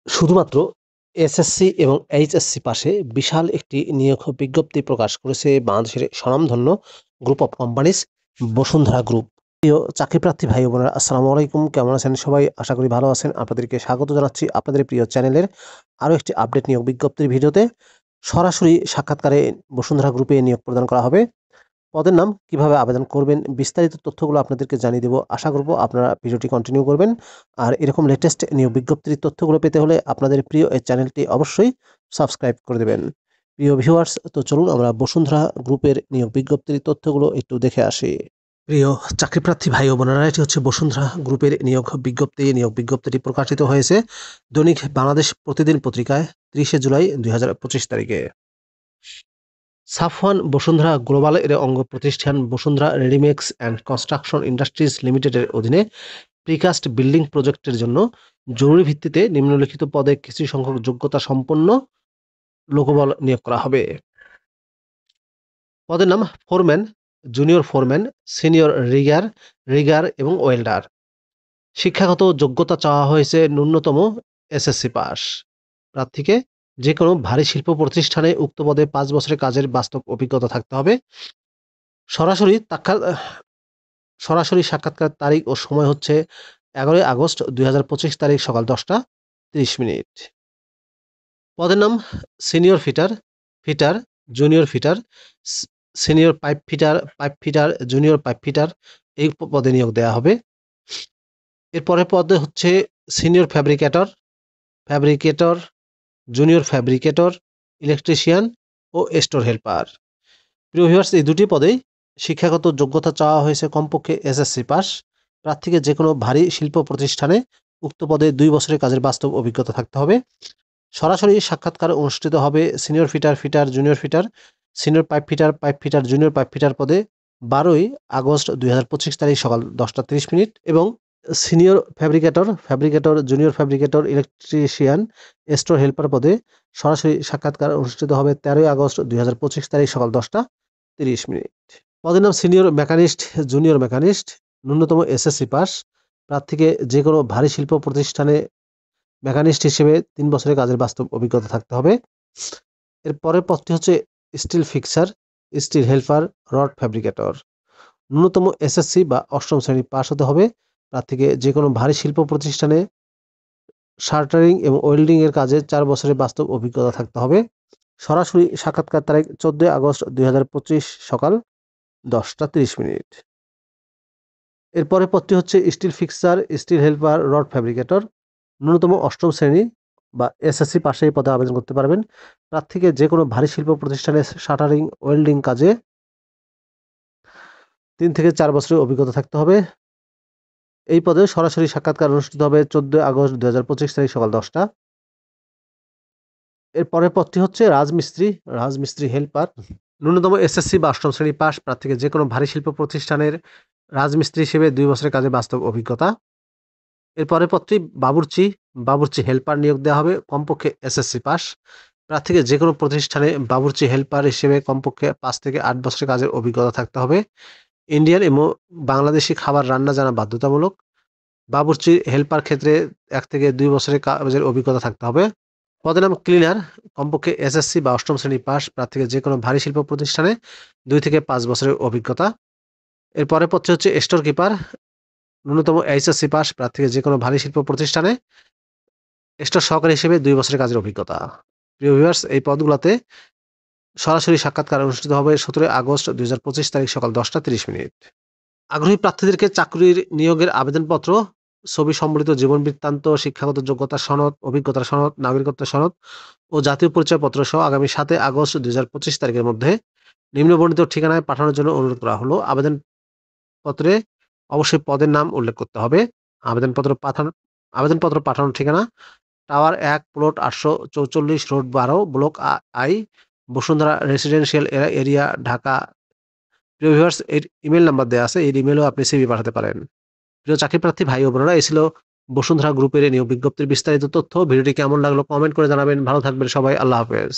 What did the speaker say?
শুধুমাত্র এসএসসি এবং এইচএসসি পাশে বিশাল একটি নিয়োগ বিজ্ঞপ্তি প্রকাশ করেছে বাংলাদেশের স্বনামধন্য group of companies Bashundhara group. প্রিয় চাকরিপ্রার্থী ভাই ও বোনেরা, আসসালামু আলাইকুম। কেমন আছেন সবাই? আশা করি ভালো আছেন। আপনাদেরকে স্বাগত জানাচ্ছি আপনাদের প্রিয় চ্যানেলের আরও একটি আপডেট নিয়োগ বিজ্ঞপ্তির ভিডিওতে। সরাসরি সাক্ষাৎকারে বসুন্ধরা গ্রুপে নিয়োগ প্রদান করা হবে। পদের নাম, কিভাবে আবেদন করবেন, বিস্তারিত তথ্যগুলো আপনাদেরকে জানিয়ে দেব। আশা করব আপনারা ভিডিওটি কন্টিনিউ করবেন। আর এরকম লেটেস্ট নিয়োগ বিজ্ঞপ্তির তথ্যগুলো পেতে হলে আপনাদের প্রিয় এই চ্যানেলটি অবশ্যই সাবস্ক্রাইব করে দেবেন। প্রিয় ভিউয়ার্স, তো চলুন আমরা বসুন্ধরা গ্রুপের নিয়োগ বিজ্ঞপ্তির তথ্যগুলো একটু দেখে আসি। প্রিয় চাকরিপ্রার্থী ভাই ও বোনেরা, এটি হচ্ছে বসুন্ধরা গ্রুপের নিয়োগ বিজ্ঞপ্তি। নিয়োগ বিজ্ঞপ্তিটি প্রকাশিত হয়েছে দৈনিক বাংলাদেশ প্রতিদিন পত্রিকায় 30 জুলাই 2025 তারিখে। সাফওয়ান বসুন্ধরা গ্লোবাল এর অঙ্গ প্রতিষ্ঠান বসুন্ধরা রেডিমেক্স অ্যান্ড কনস্ট্রাকশন ইন্ডাস্ট্রিজ লিমিটেডের অধীনে প্রিকাস্ট বিল্ডিং প্রজেক্টের জন্য জরুরি ভিত্তিতে নিম্নলিখিত পদে কিছু সংখ্যক যোগ্যতা সম্পন্ন লোকবল নিয়োগ করা হবে। পদের নাম foreman, junior foreman, senior Regard, Regard এবং ওয়েল্ডার। শিক্ষাগত যোগ্যতা চাওয়া হয়েছে ন্যূনতম এসএসসি পাস। প্রার্থীকে যে কোনো ভারী শিল্প প্রতিষ্ঠানে উক্ত পদে 5 বছরের কাজের বাস্তব অভিজ্ঞতা থাকতে হবে। সরাসরি সরাসরি সাক্ষাৎকার তারিখ ও সময় হচ্ছে 11 আগস্ট 2025 তারিখ সকাল 10টা 30 মিনিট। পদের নাম senior fitter, fitter, junior fitter, senior pipe fitter, pipe fitter, junior pipe fitter, এই পদে নিয়োগ দেওয়া হবে। এরপরে পদে হচ্ছে senior fabricator, fabricator, junior fabricator, electrician ও স্টোর হেল্পার। প্রিয় ভিউয়ার্স, এই দুটি পদেই শিক্ষাগত যোগ্যতা চাওয়া হয়েছে কমপক্ষে এসএসসি পাস। প্রার্থীকে যে কোনো ভারী শিল্প প্রতিষ্ঠানে উক্ত পদে 2 বছরের কাজের বাস্তব অভিজ্ঞতা থাকতে হবে। সরাসরি সাক্ষাৎকার অনুষ্ঠিত হবে senior fitter, fitter, junior fitter, senior pipe fitter, pipe fitter, junior pipe fitter পদে 12 আগস্ট 2025 তারিখ সকাল 10টা 30 মিনিট এবং senior fabricator, fabricator, junior fabricator, electrician, store helper পদে সরাসরি সাক্ষাৎকার অনুষ্ঠিত হবে 13 আগস্ট 2025 তারিখ সকাল 10টা 30 মিনিট। পদের নাম সিনিয়র মেকানিস্ট, জুনিয়র মেকানিস্ট, ন্যূনতম এসএসসি পাস। প্রার্থীকে যে কোনো ভারী শিল্প প্রতিষ্ঠানে মেকানিস্ট হিসেবে 3 বছরের কাজের বাস্তব অভিজ্ঞতা থাকতে হবে। এর পরের পদটি হচ্ছে steel fixer, steel helper, rod fabricator. ন্যূনতম এসএসসি বা 8ম শ্রেণী পাস হতে হবে। প্রার্থীকে যে কোনো ভারী শিল্প প্রতিষ্ঠানে শার্টারিং এবং ওয়েল্ডিং এর কাজে 4 বছরের বাস্তব অভিজ্ঞতা থাকতে হবে। সরাসরি সাক্ষাৎকার তারিখ 14 আগস্ট 2025 সকাল 10টা 30 মিনিট। এরপরে পদটি হচ্ছে steel fixer, steel helper, rod fabricator. ন্যূনতম 8ম শ্রেণী বা এসএসসি পাশে এই পদে আবেদন করতে পারবেন। প্রার্থীকে যে কোনো ভারী শিল্প প্রতিষ্ঠানে শাটারিং, ওয়েল্ডিং কাজে 3 থেকে 4 বছরের অভিজ্ঞতা থাকতে হবে। এই পদে সরাসরি সাক্ষাৎকার অনুষ্ঠিত হবে 14 আগস্ট 2025 তারিখ সকাল 10টা। এর পরের পদটি হচ্ছে রাজমিস্ত্রি, রাজমিস্ত্রি হেল্পার। ন্যূনতম এসএসসি বা 8ম শ্রেণী পাস। প্রার্থীকে যে কোনো ভারী শিল্প প্রতিষ্ঠানের রাজমিস্ত্রি হিসেবে 2 বছরের কাজে বাস্তব অভিজ্ঞতা। এর পরের পদটি বাবুর্চি, বাবুর্চি হেল্পার নিয়োগ দেওয়া হবে কমপক্ষে এসএসসি পাস। প্রার্থীকে যে কোনো প্রতিষ্ঠানে বাবুর্চি হেল্পার হিসেবে কমপক্ষে 5 থেকে 8 বছরের কাজের অভিজ্ঞতা থাকতে হবে। ইন্ডিয়ান এবং বাংলাদেশি খাবার রান্না জানা বাধ্যতামূলক। বাবুর্চি হেল্পার ক্ষেত্রে 1 থেকে 2 বছরের কাজের অভিজ্ঞতা থাকতে হবে। পদের নাম ক্লিনার, কমপক্ষে এসএসসি বা 8ম শ্রেণী পাস। প্রার্থীকে যে কোনো ভারী শিল্প প্রতিষ্ঠানে 2 থেকে 5 বছরের অভিজ্ঞতা। এর পরের পদটি হচ্ছে স্টোর কিপার, ন্যূনতম এইচএসসি পাস। প্রার্থীকে যে কোনো ভারী শিল্প প্রতিষ্ঠানে স্টোর সহকারী হিসেবে 2 বছরের কাজের অভিজ্ঞতা। প্রিয় ভিউয়ার্স, এই পদগুলোতে সরাসরি সাক্ষাৎকার অনুষ্ঠিত হবে 17 আগস্ট 2025 তারিখ সকাল 10টা 30 মিনিট। আগ্রহী প্রার্থীদেরকে চাকরির নিয়োগের আবেদনপত্র, ছবি সম্বলিত জীবন বৃত্তান্ত, শিক্ষাগত যোগ্যতার সনদ, অভিজ্ঞতার সনদ, নাগরিকত্বের সনদ ও জাতীয় পরিচয়পত্র সহ আগামী 7 আগস্ট 2025 তারিখের মধ্যে নিম্নবর্ণিত ঠিকানায় পাঠানোর জন্য অনুরোধ করা হলো। আবেদনপত্রে অবশ্যই পদের নাম উল্লেখ করতে হবে। আবেদনপত্র পাঠানোর ঠিকানা tower 1, plot 844, road 12, block I, Bashundhara residential area, Dhaka. প্রিয় ভিউয়ার্স, এর ইমেল নাম্বার দেওয়া আছে, এই ইমেলেও আপনি সিভি পাঠাতে পারেন। প্রিয় চাকরি প্রার্থী ভাই ও বোনেরা, এই ছিল বসুন্ধরা গ্রুপের নিয়োগ বিজ্ঞপ্তির বিস্তারিত তথ্য। ভিডিওটি কেমন লাগলো কমেন্ট করে জানাবেন। ভালো থাকবেন সবাই। আল্লাহ হাফেজ।